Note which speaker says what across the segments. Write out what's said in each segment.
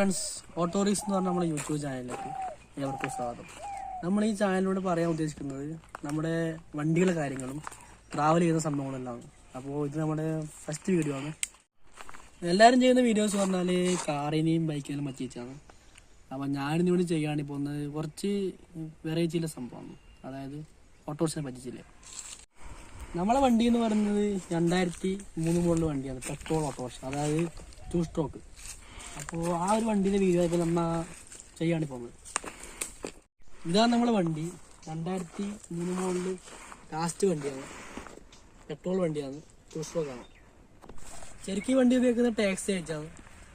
Speaker 1: Friends, ഓട്ടോറിക്സ് എന്ന് പറഞ്ഞ നമ്മുടെ യൂട്യൂബ് ചാനലിലേക്ക് ഏവർക്കും സ്വാഗതം. നമ്മൾ ഈ ചാനലിലൂടെ പറയാൻ ഉദ്ദേശിക്കുന്നത് നമ്മുടെ വണ്ടികളുടെ കാര്യങ്ങളും ട്രാവൽ ചെയ്യുന്ന സംഭവങ്ങളെല്ലാം. അപ്പോൾ ഇത് നമ്മുടെ ഫസ്റ്റ് വീഡിയോ ആണ്. എല്ലാവരും ചെയ്യുന്ന വീഡിയോസ് പറഞ്ഞാൽ കാറിനെയും ബൈക്കിനെയും പറ്റിച്ചാണ്. അപ്പോൾ ഞാനിന്നിവിടെ ചെയ്യുകയാണെങ്കിൽ പോകുന്നത് കുറച്ച് വെറൈറ്റിയുള്ള സംഭവമാണ്, അതായത് ഓട്ടോറിക്സിനെ പറ്റിച്ചില്ലേ. നമ്മളെ വണ്ടി എന്ന് പറയുന്നത് 2003 മോഡൽ വണ്ടിയാണ്, പെട്രോൾ ഓട്ടോറിക്ഷ, അതായത് 2 സ്ട്രോക്ക്. അപ്പോൾ ആ ഒരു വണ്ടീൻ്റെ വീഡിയോ ഇപ്പോൾ നമ്മൾ ചെയ്യാണ് പോകുന്നത്. ഇതാണ് നമ്മളെ വണ്ടി, 2003 മോഡൽ ലാസ്റ്റ് വണ്ടിയാണ്, പെട്രോൾ വണ്ടിയാണ്, 2 സ്ട്രോക്കാണ്. ശരിക്കും ഈ വണ്ടി ഉപയോഗിക്കുന്നത് ടാക്സി ആയിട്ടാണ്.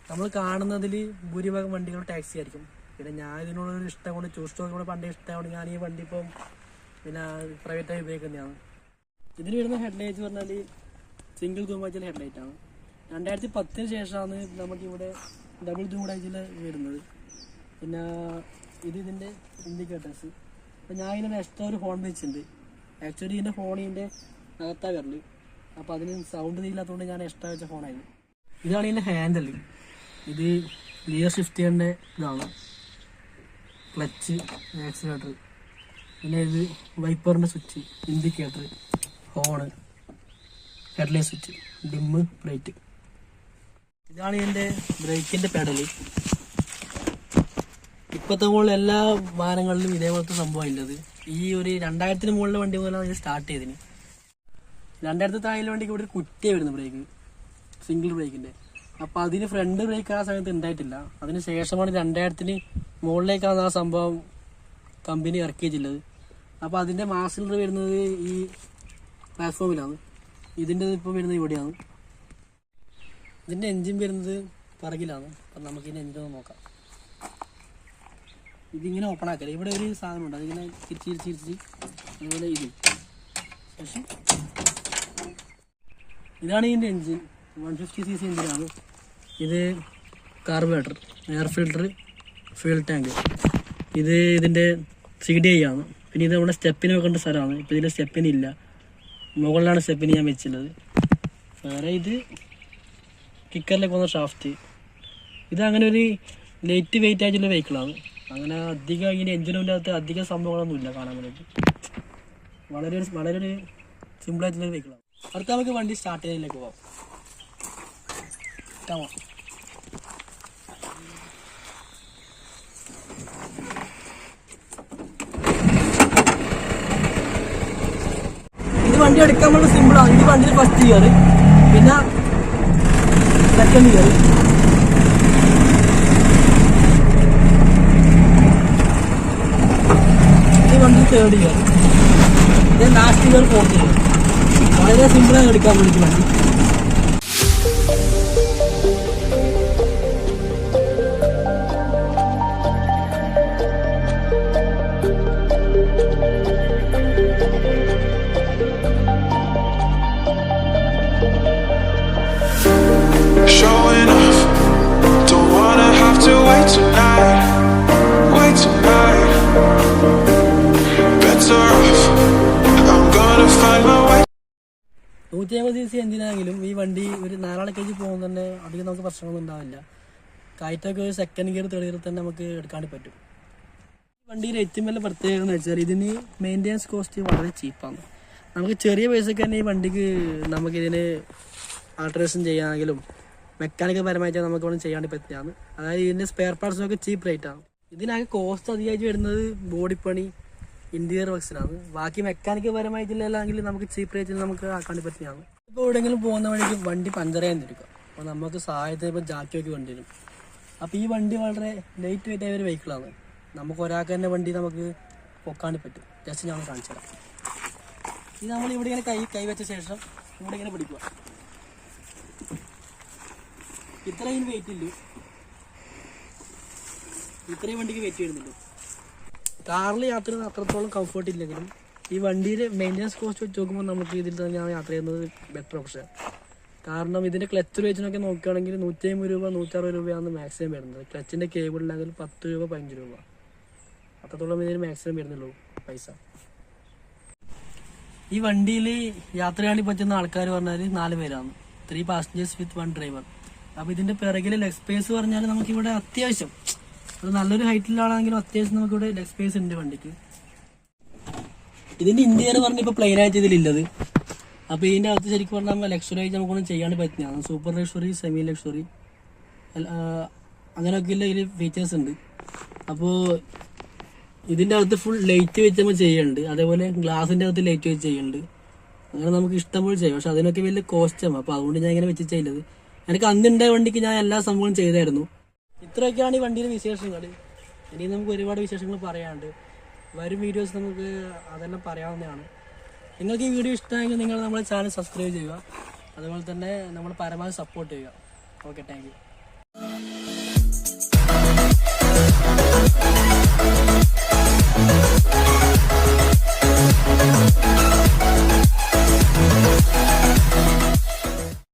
Speaker 1: നമ്മൾ കാണുന്നതിൽ ഭൂരിഭാഗം വണ്ടികൾ ടാക്സി ആയിരിക്കും. പിന്നെ ഞാൻ ഇതിനോടൊരു ഇഷ്ടം കൊണ്ട് 2 സ്ട്രോക്ക് കൂടെ പണ്ടേ ഇഷ്ടമാണ്. ഞാൻ ഈ വണ്ടി ഇപ്പം പിന്നെ പ്രൈവറ്റായി ഉപയോഗിക്കുന്നതാണ്. ഇതിന് വരുന്ന ഹെഡ്ലൈറ്റ് പറഞ്ഞാൽ സിംഗിൾ തൂമാച്ചിൽ ഹെഡ്ലൈറ്റാണ്. 2010 ശേഷമാണ് നമുക്കിവിടെ ഡബിൾ തൂടാച്ചിൽ വരുന്നത്. പിന്നെ ഇതിൻ്റെ ഇൻഡിക്കേറ്റേഴ്സ്. അപ്പോൾ ഞാൻ ഇതിൻ്റെ എക്സ്ട്രാ ഒരു ഹോൺ വെച്ചിട്ടുണ്ട്. ആക്ച്വലി ഇതിൻ്റെ ഹോണിൻ്റെ അകത്താ വരല്, അപ്പോൾ അതിന് സൗണ്ട് ഇല്ലാത്തതുകൊണ്ട് ഞാൻ എക്സ്ട്രാ വെച്ച ഫോണായിരുന്നു. ഇതാണ് ഇതിൻ്റെ ഹാൻഡിൽ. ഇത് ഗിയർ ഷിഫ്റ്റ് ചെയ്യേണ്ട ഇതാണ്, ക്ലച്ച്, ആക്സിലേറ്റർ. പിന്നെ ഇത് വൈപ്പറിൻ്റെ switch, indicator, horn, headlight switch, dim, brake. ഇതാണ് ഇതിൻ്റെ ബ്രേക്കിൻ്റെ പെഡല്. ഇപ്പോഴത്തെ മുകളിൽ എല്ലാ വാഹനങ്ങളിലും ഇതേപോലത്തെ സംഭവം ഇല്ലത്. ഈ ഒരു 2000 മുകളിലെ വണ്ടി മുതലാണ് ഇത് സ്റ്റാർട്ട് ചെയ്തതിന്. 2000 താഴെ വണ്ടിക്ക് ഇവിടെ ഒരു കുറ്റിയാണ് വരുന്നത് ബ്രേക്ക്, സിംഗിൾ ബ്രേക്കിൻ്റെ. അപ്പോൾ അതിന് ഫ്രണ്ട് ബ്രേക്ക് ആ സമയത്ത് ഉണ്ടായിട്ടില്ല. അതിന് ശേഷമാണ് 2000 മുകളിലേക്കാണ് ആ സംഭവം കമ്പനി ഇറക്കിയിട്ടുള്ളത്. അപ്പോൾ അതിൻ്റെ മാസ്റ്റർ വരുന്നത് ഈ പ്ലാറ്റ്ഫോമിലാണ്. ഇതിൻ്റെ ഇപ്പോൾ വരുന്നത് ഇവിടെയാണ്. ഇതിൻ്റെ എൻജിൻ വരുന്നത് പിറകിലാണ്. അപ്പം നമുക്കിതിൻ്റെ എൻജിൻ ഒന്ന് നോക്കാം. ഇതിങ്ങനെ ഓപ്പൺ ആക്കരുത്. ഇവിടെ ഒരു സാധനമുണ്ട്, അതിങ്ങനെ തിരിച്ച് അതുപോലെ ഇത് ശേഷം ഇതാണ് ഇതിൻ്റെ എൻജിൻ. 150cc എൻജിനാണ്. ഇത് carburettor, air filter, fuel tank. ഇത് ഇതിൻ്റെ CDI ആണ്. പിന്നെ ഇത് നമ്മുടെ സ്റ്റെപ്പിന് വെക്കേണ്ട സ്ഥലമാണ്. ഇപ്പോൾ ഇതിൻ്റെ സ്റ്റെപ്പിനില്ല, മുകളിലാണ് സ്റ്റെപ്പിന് ഞാൻ വെച്ചുള്ളത്. വേറെ ഇത് കിക്കറിലേക്ക് പോകുന്ന ഷാഫ്റ്റ്. ഇത് അങ്ങനെ ഒരു ലൈറ്റ് വെയിറ്റ് ആയിട്ടുള്ള വെഹിക്കിളാണ്. അങ്ങനെ അധികം ഇതിൻ്റെ എഞ്ചിനിൻ്റെ അകത്ത് അധികം സംഭവങ്ങളൊന്നുമില്ല കാണാൻ വേണ്ടിയിട്ട്. വളരെ ഒരു സിമ്പിളായിട്ടുള്ള വെഹിക്കിളാണ്. അടുത്ത നമുക്ക് വണ്ടി സ്റ്റാർട്ട് ചെയ്യുന്നതിലേക്ക് പോകാം. ഇത് വണ്ടി എടുക്കാൻ വേണ്ടി സിമ്പിളാണ്. ഇത് വണ്ടിയിൽ ഫസ്റ്റ് ഗിയർ, പിന്നെ സെക്കൻഡ് ഗിയർ, ഇത് വണ്ടി തേർഡ് ഗിയർ, ഇത് ലാസ്റ്റ് ഗിയർ, ഫോർത്ത് ഗിയർ. വളരെ സിമ്പിളാണ് എടുക്കാൻ വേണ്ടി വണ്ടി.
Speaker 2: Showing off, don't wanna have to wait tonight, better off, I'm gonna find my way.
Speaker 1: 150cc എഞ്ചിനാണെങ്കിലും ഈ വണ്ടി ഒരു 4 kg പോകുമ്പോൾ തന്നെ അധികം നമുക്ക് പ്രശ്നമൊന്നും ഉണ്ടാവില്ല. കയറ്റൊക്കെ ഒരു സെക്കൻഡ് ഗിയർ, തേർഡ് ഗിയർ തന്നെ നമുക്ക് എടുക്കാൻ പറ്റും. ഈ വണ്ടിയുടെ ഏറ്റവും വലിയ പ്രത്യേകത എന്ന് വെച്ചാൽ ഇതിന് മെയിൻ്റെനൻസ് കോസ്റ്റ് വളരെ ചീപ്പാണ്. നമുക്ക് ചെറിയ പൈസക്ക് തന്നെ ഈ വണ്ടിക്ക് നമുക്കിതിന് ആൾട്രേഷൻ ചെയ്യാമെങ്കിലും മെക്കാനിക്കൽ പരമായിട്ട് നമുക്ക് ഇവിടെ ചെയ്യാൻ പറ്റിയാണ്. അതായത് ഇതിൻ്റെ സ്പെയർ പാർട്സിനൊക്കെ ചീപ്പ് റേറ്റാണ്. ഇതിനൊക്കെ കോസ്റ്റ് അധികമായിട്ട് വരുന്നത് ബോഡിപ്പണി, ഇൻറ്റീരിയർ വർക്സിനാണ്. ബാക്കി മെക്കാനിക്കൽ പരമായിട്ടില്ലെങ്കിൽ നമുക്ക് ചീപ്പ് റേറ്റിൽ നമുക്ക് ആക്കാൻ പറ്റിയാണ്. ഇപ്പോൾ എവിടെയെങ്കിലും പോകുന്ന വഴിക്ക് വണ്ടി പഞ്ചറായി എടുക്കാം. അപ്പോൾ നമുക്ക് സഹായത്തിന് ഇപ്പോൾ ജാക്കിയൊക്കെ വേണ്ടി വരും. അപ്പോൾ ഈ വണ്ടി വളരെ ലൈറ്റ് വെയിറ്റ് ആയ ഒരു വെഹിക്കിളാണ്. നമുക്ക് ഒരാൾക്ക് തന്നെ വണ്ടി നമുക്ക് പൊക്കാൻ പറ്റും. ജസ്റ്റ് ഞാൻ കാണിച്ചു തരാം. ഇത് നമ്മൾ ഇവിടെ ഇങ്ങനെ കൈവച്ച ശേഷം ഇവിടെ ഇങ്ങനെ പിടിക്കുക. ഇത്രയും വെയിറ്റ് ഇല്ല, ഇത്രയും വണ്ടിക്ക് വെയിറ്റ് വരുന്നുള്ളൂ. കാറിൽ യാത്ര ചെയ്യുന്നത് അത്രത്തോളം കംഫർട്ട് ഇല്ലെങ്കിലും ഈ വണ്ടിയിൽ മെയിൻ്റനൻസ് കോസ്റ്റ് വെച്ച് നോക്കുമ്പോൾ നമുക്ക് ഇതിൽ തന്നെയാണ് യാത്ര ചെയ്യുന്നത് ബെറ്റർ ഓപ്ഷൻ. കാരണം ഇതിൻ്റെ ക്ലച്ച് റേറ്റിനൊക്കെ നോക്കുകയാണെങ്കിൽ 150 രൂപ, 160 രൂപയാണ് മാക്സിമം വരുന്നത്. ക്ലച്ചിൻ്റെ കേബിളിലാണെങ്കിൽ 10 രൂപ, 15 രൂപ, അത്രത്തോളം ഇതിന് മാക്സിമം വരുന്നുള്ളൂ പൈസ. ഈ വണ്ടിയിൽ യാത്ര ചെയ്യാൻ പറ്റുന്ന ആൾക്കാർ പറഞ്ഞാൽ 4 പേരാണ്. 3 passengers with 1 driver. അപ്പോൾ ഇതിന്റെ പിറകിലെ ലെഗ് സ്പേസ് പറഞ്ഞാൽ നമുക്കിവിടെ അത്യാവശ്യം ഒരു നല്ലൊരു ഹൈറ്റിലാണെങ്കിലും അത്യാവശ്യം നമുക്കിവിടെ ലെഗ് സ്പേസ് ഉണ്ട് വണ്ടിക്ക്. ഇതിന്റെ ഇന്ത്യയിൽ പറഞ്ഞ ഇപ്പോൾ പ്ലെയിൻ ആയിട്ട് ഇതിലുള്ളത്. അപ്പോൾ ഇതിന്റെ അകത്ത് ശരിക്കും പറഞ്ഞാൽ ലക്ഷറി ആയിട്ട് നമുക്കൊന്നും ചെയ്യാണ്ട് പറ്റുന്നതാണ്. സൂപ്പർ ലക്ഷറി, സെമി ലക്ഷറി അങ്ങനെയൊക്കെയുള്ള ഇതിൽ ഫീച്ചേഴ്സ് ഉണ്ട്. അപ്പോൾ ഇതിന്റെ അകത്ത് ഫുൾ ലൈറ്റ് വെച്ച് നമ്മൾ ചെയ്യുന്നുണ്ട്. അതേപോലെ ഗ്ലാസിന്റെ അകത്ത് ലൈറ്റ് വെച്ച് ചെയ്യുന്നുണ്ട്. അങ്ങനെ നമുക്ക് ഇഷ്ടംപോലെ ചെയ്യാം. പക്ഷെ അതിനൊക്കെ വലിയ കോസ്റ്റാണ്. അപ്പോൾ അതുകൊണ്ട് ഞാൻ ഇങ്ങനെ വെച്ച് ചെയ്യുന്നത്. എനിക്ക് അന്നുണ്ടായ വണ്ടിക്ക് ഞാൻ എല്ലാ സംഭവവും ചെയ്തായിരുന്നു. ഇത്രയൊക്കെയാണ് ഈ വണ്ടിയുടെ വിശേഷങ്ങൾ. ഇനി നമുക്ക് ഒരുപാട് വിശേഷങ്ങൾ പറയാനുണ്ട്. വരും വീഡിയോസ് നമുക്ക് അതെല്ലാം പറയാവുന്നതാണ്. നിങ്ങൾക്ക് ഈ വീഡിയോ ഇഷ്ടമായെങ്കിൽ നിങ്ങൾ നമ്മുടെ ചാനൽ സബ്സ്ക്രൈബ് ചെയ്യുക. അതുപോലെ തന്നെ നമ്മൾ പരമാവധി സപ്പോർട്ട് ചെയ്യുക. Okay, thank you.